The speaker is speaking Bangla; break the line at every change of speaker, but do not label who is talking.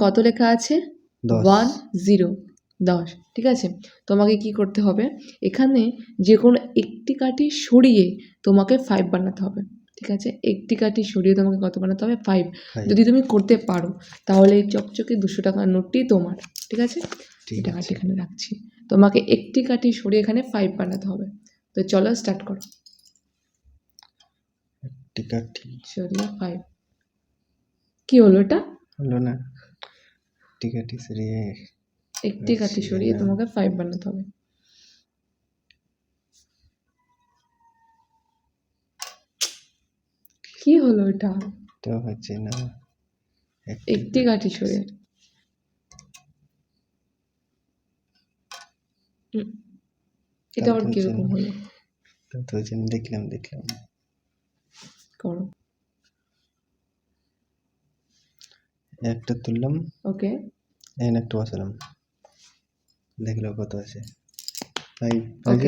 কত লেখা আছে? 1 0 10। ঠিক আছে, তোমাকে কি করতে হবে, এখানে যে কোনো একটি কাঠি সরিয়ে তোমাকে 5 বানাতে হবে। ঠিক আছে, একটি কাঠি সরিয়ে তোমাকে কত বানাতে হবে? 5। যদি তুমি করতে পারো তাহলে এই চকচকে 200 টাকার নোটটি তোমার। ঠিক আছে, এই টাকাটি এখানে রাখছি। তোমাকে একটি কাঠি সরিয়ে এখানে 5 বানাতে হবে। তো চলো স্টার্ট করো।
একটি কাঠি
সরিয়ে 5। কি হলো এটা?
হলো না, একটি কাঠি সরিয়ে
একটি কাঠি সরিয়ে তোমাকে 5 বানাতে হবে। কি হলো এটা?
তো হচ্ছে না,
একটি কাঠি সরিয়ে। এটা আবার কিরকম হলো?
তো দেখলাম
করো।
একটা তুললাম,
ওকে,
একটা বসালাম, দেখলো কত আছে? 5।
ওকে।